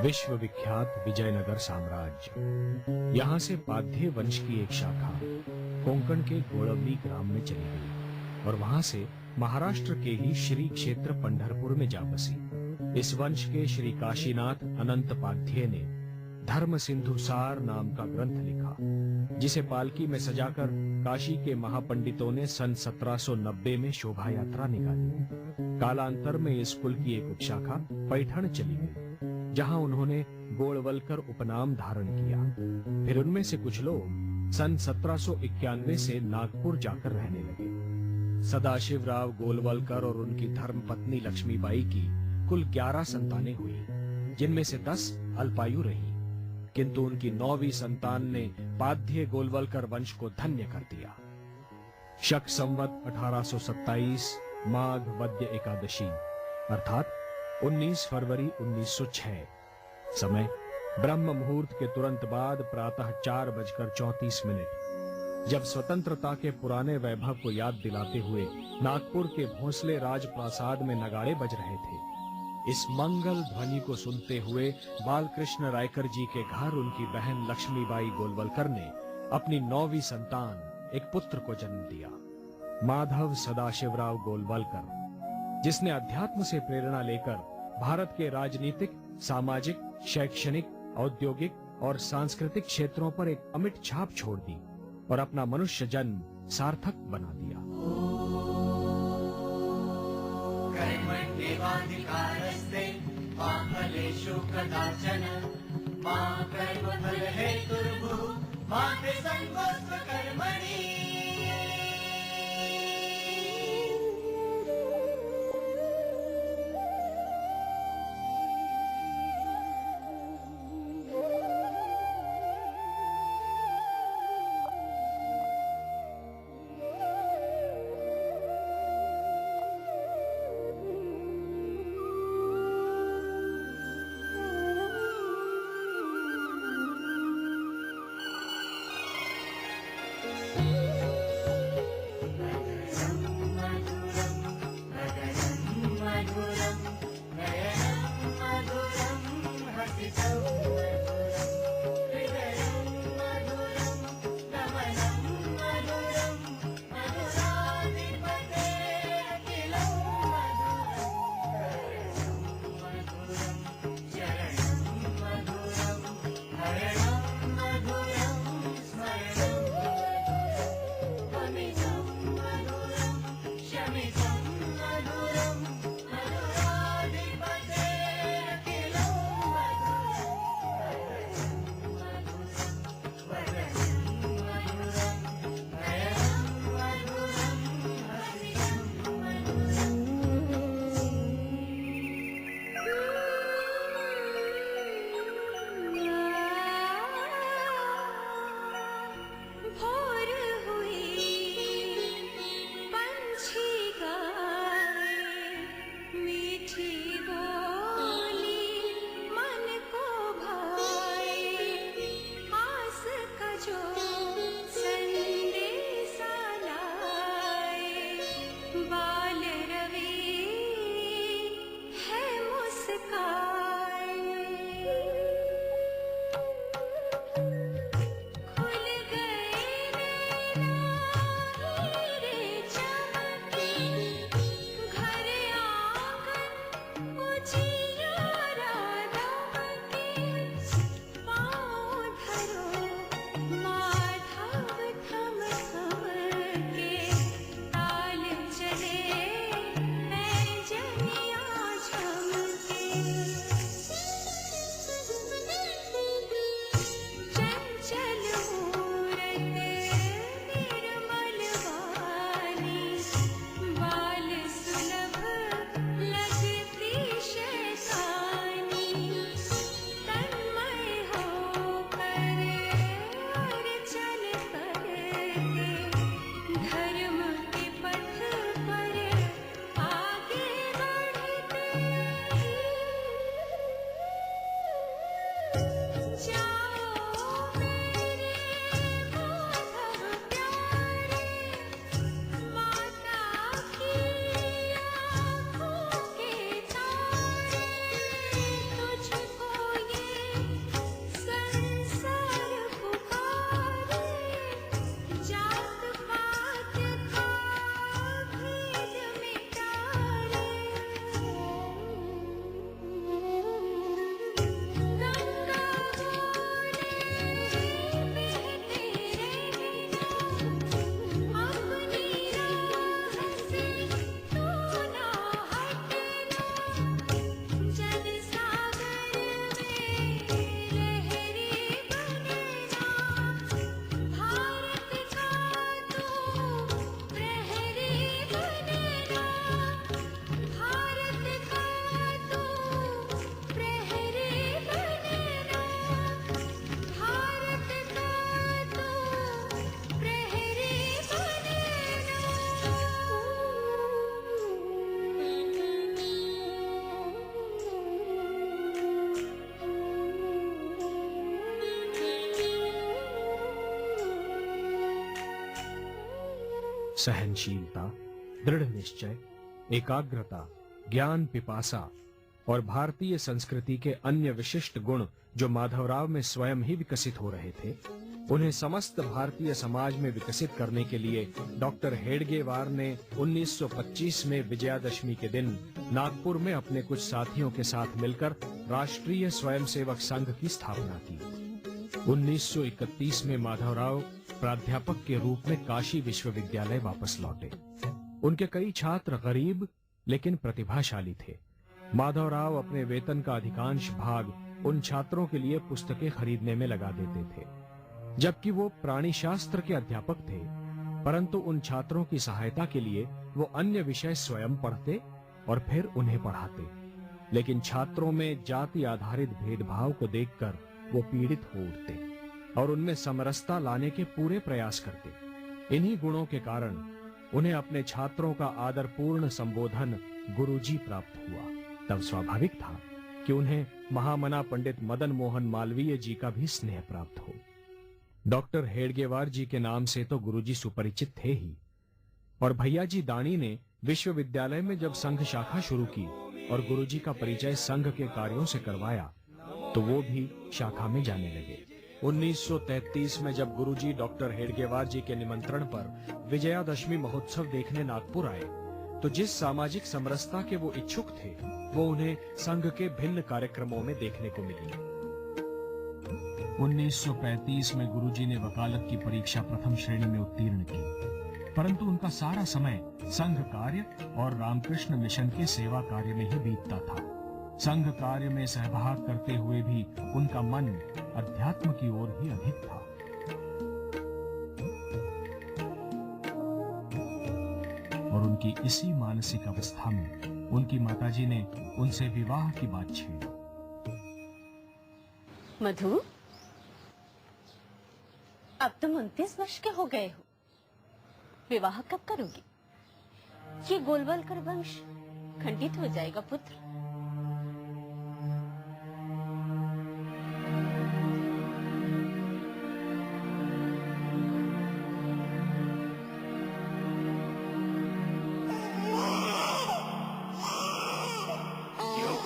विश्व विख्यात विजयनगर साम्राज्य। यहाँ से पाध्ये वंश की एक शाखा कोंकण के गोड़वली ग्राम में चली गई और वहां से महाराष्ट्र के ही श्री क्षेत्र पंढरपुर में जा बसी। इस वंश के श्री काशीनाथ अनंत पाध्ये ने धर्म सिंधुसार नाम का ग्रंथ लिखा, जिसे पालकी में सजाकर काशी के महापंडितों ने सन 1790 में शोभा यात्रा निकाली। कालांतर में इस कुल की एक उपशाखा पैठण चली गई, जहां उन्होंने गोड़वलकर उपनाम धारण किया। फिर उनमें से कुछ लोग सन 1791 से नागपुर जाकर रहने लगे। सदाशिवराव गोलवलकर और उनकी धर्मपत्नी लक्ष्मीबाई की कुल 11 संतानें हुई, जिनमें से 10 अल्पायु रही, किंतु उनकी 9वीं संतान ने पाध्ये गोलवलकर वंश को धन्य कर दिया। शक संवत 1827 माघ वद्य एकादशी अर्थात 19 फरवरी 1906, समय ब्रह्म मुहूर्त के तुरंत बाद प्रातः 4:34, जब स्वतंत्रता के पुराने वैभव को याद दिलाते हुए नागपुर के भोंसले राजप्रासाद में नगाड़े बज रहे थे। इस मंगल ध्वनि को सुनते हुए बालकृष्ण रायकर जी के घर उनकी बहन लक्ष्मीबाई गोलवलकर ने अपनी 9वीं संतान एक पुत्र को जन्म दिया, माधव सदाशिवराव गोलवलकर, जिसने अध्यात्म से प्रेरणा लेकर भारत के राजनीतिक, सामाजिक, शैक्षणिक, औद्योगिक और सांस्कृतिक क्षेत्रों पर एक अमिट छाप छोड़ दी और अपना मनुष्य जन्म सार्थक बना दिया। कर्मण्येवाधिकारस्ते मा फलेषु कदाचन मा कर्मफलहेतुर्भुः मा ते संगोऽस्त्व कर्मणि। सहनशीलता, दृढ़ निश्चय, एकाग्रता, ज्ञान पिपासा और भारतीय संस्कृति के अन्य विशिष्ट गुण जो माधवराव में स्वयं ही विकसित हो रहे थे, उन्हें समस्त भारतीय समाज में विकसित करने के लिए डॉक्टर हेडगेवार ने 1925 में विजयादशमी के दिन नागपुर में अपने कुछ साथियों के साथ मिलकर राष्ट्रीय स्वयंसेवक संघ की स्थापना की। 1931 में माधवराव प्राध्यापक के रूप में काशी विश्वविद्यालय वापस लौटे। उनके कई छात्र गरीब लेकिन प्रतिभाशाली थे। माधवराव अपने वेतन का अधिकांश भाग उन छात्रों के लिए पुस्तकें खरीदने में लगा देते थे। जबकि वो प्राणी शास्त्र के अध्यापक थे, परंतु उन छात्रों की सहायता के लिए वो अन्य विषय स्वयं पढ़ते और फिर उन्हें पढ़ाते। लेकिन छात्रों में जाति आधारित भेदभाव को देखकर वो पीड़ित हो उठते और उनमें समरसता लाने के पूरे प्रयास करते। इन्हीं गुणों के कारण उन्हें अपने छात्रों का आदरपूर्ण संबोधन गुरुजी प्राप्त हुआ। तब स्वाभाविक था कि उन्हें महामना पंडित मदन मोहन मालवीय जी का भी स्नेह प्राप्त हो। डॉक्टर हेडगेवार जी के नाम से तो गुरुजी सुपरिचित थे ही, और भैया जी दानी ने विश्वविद्यालय में जब संघ शाखा शुरू की और गुरुजी का परिचय संघ के कार्यों से करवाया तो वो भी शाखा में जाने लगे। 1933 में जब गुरुजी डॉक्टर हेडगेवार जी के निमंत्रण पर विजयादशमी महोत्सव देखने नागपुर आए तो जिस सामाजिक समरसता के वो इच्छुक थे वो उन्हें संघ के भिन्न कार्यक्रमों में देखने को मिली। 1935 में गुरुजी ने वकालत की परीक्षा प्रथम श्रेणी में उत्तीर्ण की, परंतु उनका सारा समय संघ कार्य और रामकृष्ण मिशन के सेवा कार्य में ही बीतता था। संघ कार्य में सहभाग करते हुए भी उनका मन अध्यात्म की ओर ही अधिक था। और उनकी इसी मानसिक अवस्था में उनकी माताजी ने उनसे विवाह की बात छेड़ी। मधु, अब तुम 29 वर्ष के हो गए हो, विवाह कब करोगी? ये गोलवलकर वंश खंडित हो जाएगा पुत्र।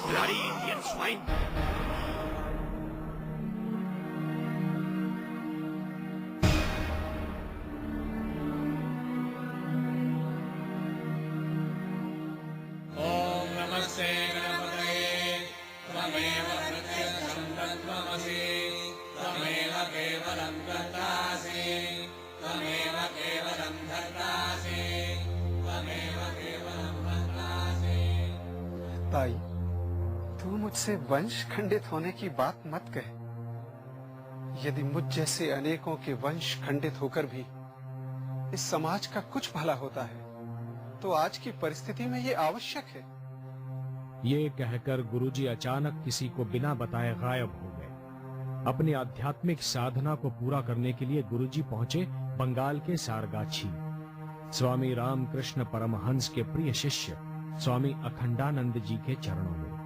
bloody Indian swine! ॐ नमस्ते गणपतये त्वमेव प्रत्यक्षं तत्त्वमसि त्वमेव केवलं कर्तासि त्वमेव केवलं धर्तासि त्वमेव केवलं भर्तासि। ताई, तू मुझसे वंश खंडित होने की बात मत कह। यदि मुझ जैसे अनेकों के वंश खंडित होकर भी इस समाज का कुछ भला होता है तो आज की परिस्थिति में ये आवश्यक है। ये कहकर गुरुजी अचानक किसी को बिना बताए गायब हो गए। अपनी आध्यात्मिक साधना को पूरा करने के लिए गुरुजी पहुंचे बंगाल के सारगाछी। स्वामी रामकृष्ण परमहंस के प्रिय शिष्य स्वामी अखंडानंद जी के चरणों में।